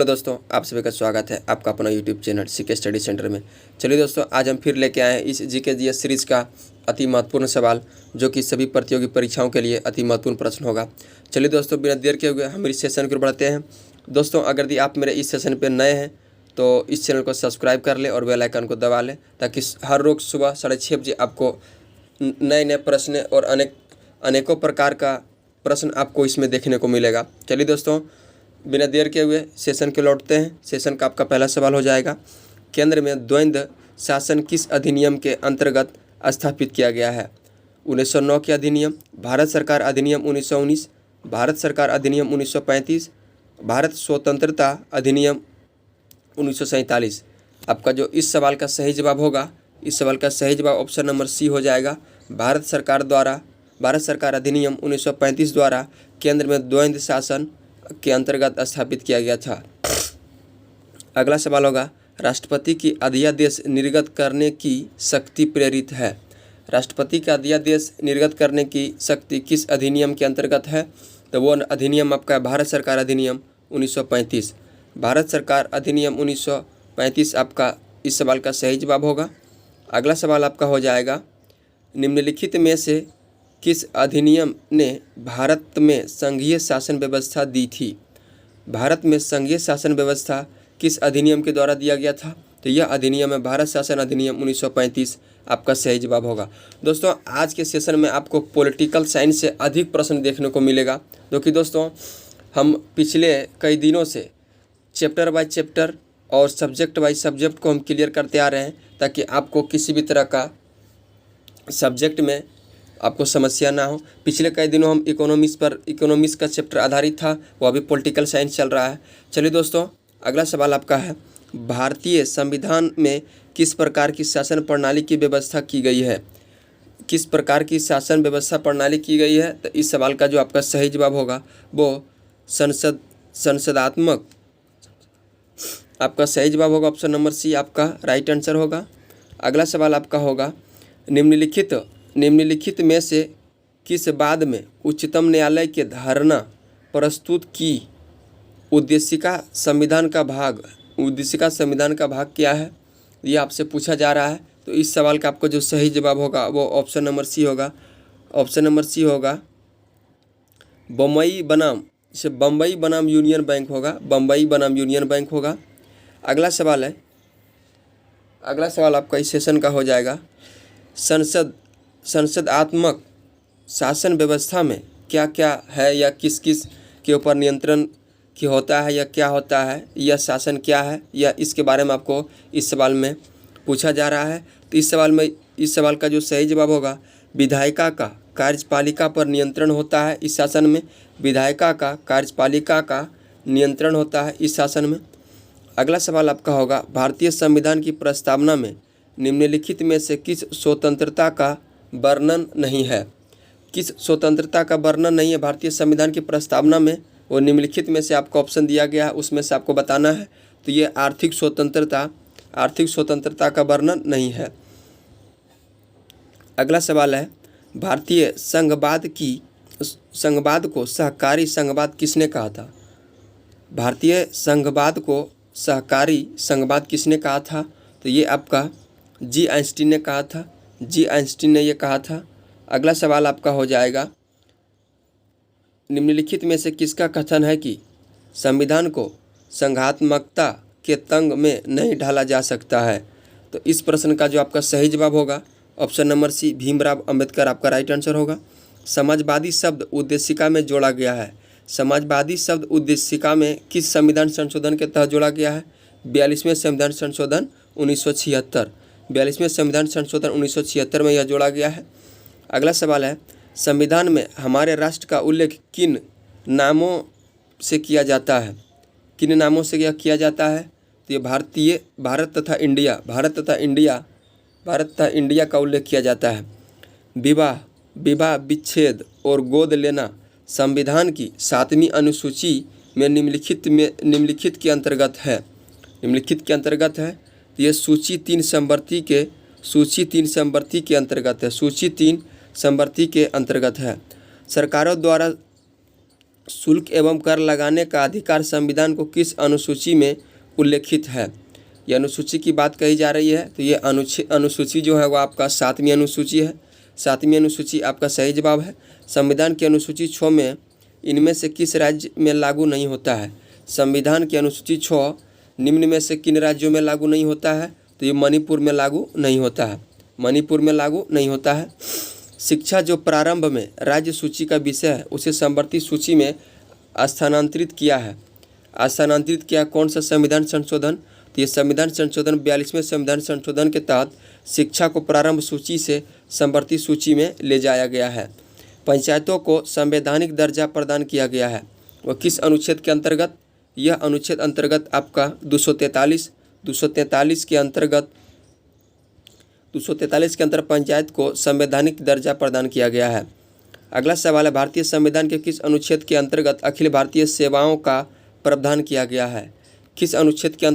Hello दोस्तों, आप सभी का स्वागत है आपका अपना YouTube channel CK study centre में। चलिए दोस्तों, आज हम फिर लेके आए हैं इस जीके जीएस सीरीज़ का अति महत्वपूर्ण सवाल, जो कि सभी प्रतियोगी परीक्षाओं के लिए अति महत्वपूर्ण प्रश्न होगा। चलिए दोस्तों, बिना देर के हुए हम इस सेशन की ओर बढ़ते हैं। दोस्तों, अगर यदि आप मेरे इस सेशन पर नए हैं तो इस चैनल को सब्सक्राइब कर लें और बेल आइकन को दबा लें, ताकि हर रोज़ सुबह 6:30 बजे आपको नए नए प्रश्न और अनेकों प्रकार का प्रश्न आपको इसमें देखने को मिलेगा। चलिए दोस्तों, बिना देर के हुए सेशन के लौटते हैं। सेशन का आपका पहला सवाल हो जाएगा, केंद्र में द्वंद्व शासन किस अधिनियम के अंतर्गत स्थापित किया गया है? 1909 के अधिनियम, भारत सरकार अधिनियम 1919, भारत सरकार अधिनियम 1935, भारत स्वतंत्रता अधिनियम 1947। आपका जो इस सवाल का सही जवाब होगा, इस सवाल का सही जवाब ऑप्शन नंबर सी हो जाएगा। भारत सरकार अधिनियम 1935 द्वारा केंद्र में द्वंद्व शासन के अंतर्गत स्थापित किया गया था। अगला सवाल होगा, राष्ट्रपति की अध्यादेश निर्गत करने की शक्ति प्रेरित है? राष्ट्रपति का अध्यादेश निर्गत करने की शक्ति किस अधिनियम के अंतर्गत है? तो वो अधिनियम आपका भारत सरकार अधिनियम 1935। भारत सरकार अधिनियम 1935 आपका इस सवाल का सही जवाब होगा। अगला सवाल आपका हो जाएगा, निम्नलिखित में से किस अधिनियम ने भारत में संघीय शासन व्यवस्था दी थी? भारत में संघीय शासन व्यवस्था किस अधिनियम के द्वारा दिया गया था? तो यह अधिनियम है भारत शासन अधिनियम 1935। आपका सही जवाब होगा। दोस्तों, आज के सेशन में आपको पॉलिटिकल साइंस से अधिक प्रश्न देखने को मिलेगा, क्योंकि दोस्तों हम पिछले कई दिनों से चैप्टर बाय चैप्टर और सब्जेक्ट बाय सब्जेक्ट को हम क्लियर करते आ रहे हैं, ताकि आपको किसी भी तरह का सब्जेक्ट में आपको समस्या ना हो। पिछले कई दिनों हम इकोनॉमिक्स का चैप्टर आधारित था, वो अभी पॉलिटिकल साइंस चल रहा है। चलिए दोस्तों, अगला सवाल आपका है, भारतीय संविधान में किस प्रकार की शासन प्रणाली की व्यवस्था की गई है? किस प्रकार की शासन व्यवस्था प्रणाली की गई है? तो इस सवाल का जो आपका सही जवाब होगा वो संसदात्मक। आपका सही जवाब होगा ऑप्शन नंबर सी, आपका राइट आंसर होगा। अगला सवाल आपका होगा, निम्नलिखित में से किस बाद में उच्चतम न्यायालय के धारणा प्रस्तुत की उद्देशिका संविधान का भाग क्या है? ये आपसे पूछा जा रहा है। तो इस सवाल का आपको जो सही जवाब होगा वो ऑप्शन नंबर सी होगा। ऑप्शन नंबर सी होगा बम्बई बनाम यूनियन बैंक होगा। बम्बई बनाम यूनियन बैंक होगा। अगला सवाल आपका इस सेशन का हो जाएगा, संसदात्मक शासन व्यवस्था में क्या क्या है या किस किस के ऊपर नियंत्रण की होता है या क्या होता है, यह शासन क्या है, या इसके बारे में आपको इस सवाल में पूछा जा रहा है। तो इस सवाल का जो सही जवाब होगा, विधायिका का कार्यपालिका पर नियंत्रण होता है इस शासन में। विधायिका का कार्यपालिका का नियंत्रण होता है इस शासन में। अगला सवाल आपका होगा, भारतीय संविधान की प्रस्तावना में निम्नलिखित में से किस स्वतंत्रता का वर्णन नहीं है? किस स्वतंत्रता का वर्णन नहीं है भारतीय संविधान की प्रस्तावना में? वो निम्नलिखित में से आपको ऑप्शन दिया गया है, उसमें से आपको बताना है। तो ये आर्थिक स्वतंत्रता का वर्णन नहीं है। अगला सवाल है, भारतीय संघवाद को सहकारी संघवाद किसने कहा था? भारतीय संघवाद को सहकारी संघवाद किसने कहा था? तो ये आपका जी आइंस्टीन ने कहा था। जी आइंस्टीन ने ये कहा था। अगला सवाल आपका हो जाएगा, निम्नलिखित में से किसका कथन है कि संविधान को संघात्मकता के तंग में नहीं ढाला जा सकता है? तो इस प्रश्न का जो आपका सही जवाब होगा option number C, Bhimrao Ambedkar आपका राइट आंसर होगा। समाजवादी शब्द उद्देशिका में जोड़ा गया है। समाजवादी शब्द उद्देशिका में किस संविधान संशोधन के तहत जोड़ा गया है? 42वें संविधान संशोधन 1976। 42वें संविधान संशोधन 1976 में यह जोड़ा गया है। अगला सवाल है, संविधान में हमारे राष्ट्र का उल्लेख किन नामों से किया जाता है? किन नामों से यह किया जाता है? तो ये भारत तथा इंडिया का उल्लेख किया जाता है। विवाह, विच्छेद और गोद लेना संविधान की 7वीं अनुसूची में निम्नलिखित के अंतर्गत है। तो ये सूची 3 संवर्ती के अंतर्गत है। सरकारों द्वारा शुल्क एवं कर लगाने का अधिकार संविधान को किस अनुसूची में उल्लेखित है? ये अनुसूची की बात कही जा रही है, तो ये अनुसूची जो है वो आपका 7वीं अनुसूची है। 7वीं अनुसूची आपका सही जवाब है। संविधान की अनुसूची 6 में इनमें से किस राज्य में लागू नहीं होता है? संविधान की अनुसूची 6 निम्न में से किन राज्यों में लागू नहीं होता है? तो ये मणिपुर में लागू नहीं होता है। मणिपुर में लागू नहीं होता है। शिक्षा जो प्रारंभ में राज्य सूची का विषय है उसे समवर्ती सूची में स्थानांतरित किया है। स्थानांतरित किया कौन सा संविधान संशोधन? तो ये संविधान संशोधन 42वें संविधान संशोधन के तहत शिक्षा को प्रारंभ सूची से समवर्ती सूची में ले जाया गया है। पंचायतों को संवैधानिक दर्जा प्रदान किया गया है, वह किस अनुच्छेद के अंतर्गत? यह अनुच्छेद अंतर्गत आपका 243 के अंतर्गत 243 के अंतर पंचायत को संवैधानिक दर्जा प्रदान किया गया है। अगला सवाल है, भारतीय संविधान के किस अनुच्छेद के अंतर्गत अखिल भारतीय सेवाओं का प्रावधान किया गया है? किस अनुच्छेद के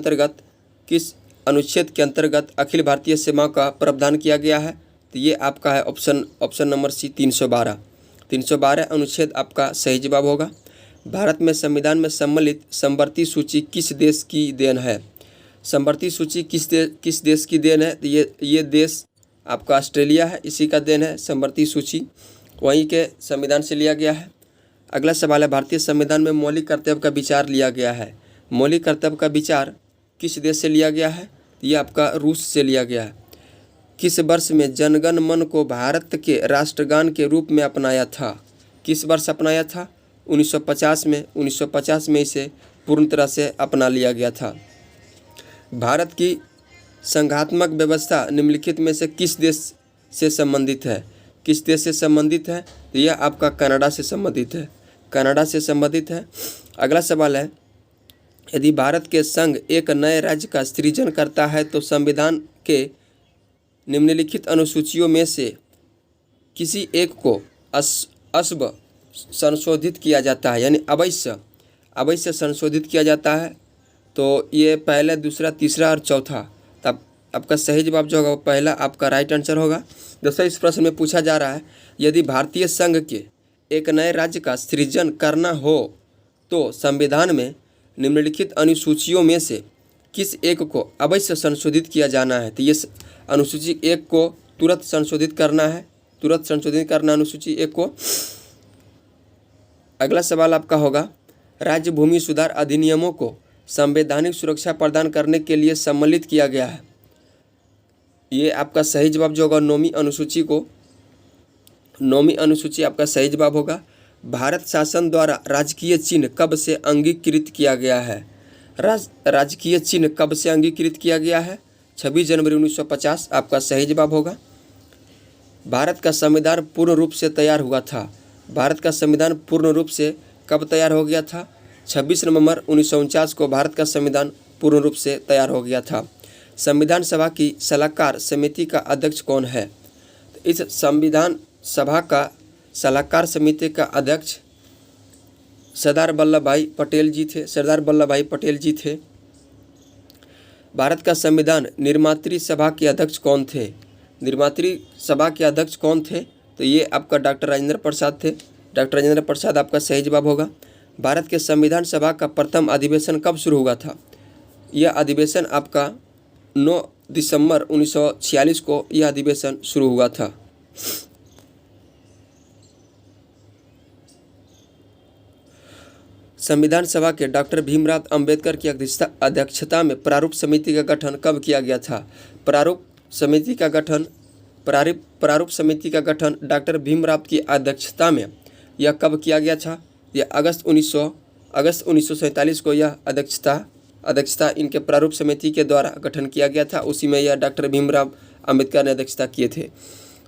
अंतर्गत अखिल भारतीय सेवाओं का प्रावधान किया गया है? तो ये आपका है ऑप्शन नंबर सी 312 अनुच्छेद आपका सही जवाब होगा। भारत में संविधान में सम्मिलित समवर्ती सूची किस देश की देन है? समवर्ती सूची किस देश की देन है? तो ये देश आपका ऑस्ट्रेलिया है, इसी का देन है समवर्ती सूची, वहीं के संविधान से लिया गया है। अगला सवाल है, भारतीय संविधान में मौलिक कर्तव्य का विचार लिया गया है। मौलिक कर्तव्य का विचार किस देश से लिया गया है? तो ये आपका रूस से लिया गया है। किस वर्ष में जनगण मन को भारत के राष्ट्रगान के रूप में अपनाया था? किस वर्ष अपनाया था? 1950 में। 1950 में इसे पूर्ण तरह से अपना लिया गया था। भारत की संघात्मक व्यवस्था निम्नलिखित में से किस देश से संबंधित है? किस देश से संबंधित है? तो यह आपका कनाडा से संबंधित है। कनाडा से संबंधित है। अगला सवाल है, यदि भारत के संघ एक नए राज्य का सृजन करता है तो संविधान के निम्नलिखित अनुसूचियों में से किसी एक को अश्व संशोधित किया जाता है, यानी अवश्य संशोधित किया जाता है। तो ये पहला, दूसरा, तीसरा और चौथा, तब आपका सही जवाब जो होगा वो पहला आपका राइट आंसर होगा। दोस्तों, इस प्रश्न में पूछा जा रहा है, यदि भारतीय संघ के एक नए राज्य का सृजन करना हो तो संविधान में निम्नलिखित अनुसूचियों में से किस एक को अवश्य संशोधित किया जाना है? तो ये अनुसूची 1 को तुरंत संशोधित करना है, अनुसूची 1 को। अगला सवाल आपका होगा, राज्य भूमि सुधार अधिनियमों को संवैधानिक सुरक्षा प्रदान करने के लिए सम्मिलित किया गया है। ये आपका सही जवाब जो होगा 9वीं अनुसूची आपका सही जवाब होगा। भारत शासन द्वारा राजकीय चिन्ह कब से अंगीकृत किया गया है? राजकीय चिन्ह कब से अंगीकृत किया गया है? 26 जनवरी 1950 आपका सही जवाब होगा। भारत का संविधान पूर्ण रूप से तैयार हुआ था। भारत का संविधान पूर्ण रूप से कब तैयार हो गया था? 26 नवंबर 1949 को भारत का संविधान पूर्ण रूप से तैयार हो गया था। संविधान सभा की सलाहकार समिति का अध्यक्ष कौन है? इस संविधान सभा का सलाहकार समिति का अध्यक्ष सरदार वल्लभ भाई पटेल जी थे। भारत का संविधान निर्मात्री सभा के अध्यक्ष कौन थे? तो ये आपका डॉक्टर राजेंद्र प्रसाद थे। डॉक्टर राजेंद्र प्रसाद आपका सही जवाब होगा। भारत के संविधान सभा का प्रथम अधिवेशन कब शुरू हुआ था? यह अधिवेशन आपका 9 दिसंबर 1946 को यह अधिवेशन शुरू हुआ था। संविधान सभा के डॉक्टर भीमराव अंबेडकर की अध्यक्षता में प्रारूप समिति का गठन कब किया गया था? प्रारूप समिति का गठन डॉक्टर भीमराव की अध्यक्षता में यह कब किया गया था? यह अगस्त 1947 को यह अध्यक्षता इनके प्रारूप समिति के द्वारा गठन किया गया था। उसी में यह डॉक्टर भीमराव अंबेडकर ने अध्यक्षता किए थे।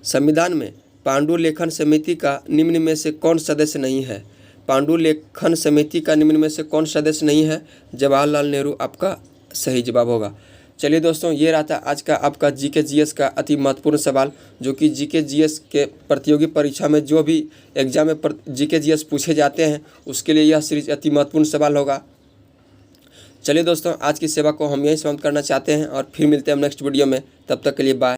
संविधान में पांडुलेखन समिति का निम्न में से कौन सदस्य नहीं है? पांडुलेखन समिति का निम्न में से कौन सदस्य नहीं है? जवाहरलाल नेहरू आपका सही जवाब होगा। चलिए दोस्तों, ये रहा था आज का आपका जीके जीएस का अति महत्वपूर्ण सवाल, जो कि जीके जीएस के प्रतियोगी परीक्षा में जो भी एग्जाम में जीके जीएस पूछे जाते हैं उसके लिए यह सीरीज अति महत्वपूर्ण सवाल होगा। चलिए दोस्तों, आज की सेवा को हम यहीं समाप्त करना चाहते हैं और फिर मिलते हैं हम नेक्स्ट वीडियो में। तब तक के लिए बाय।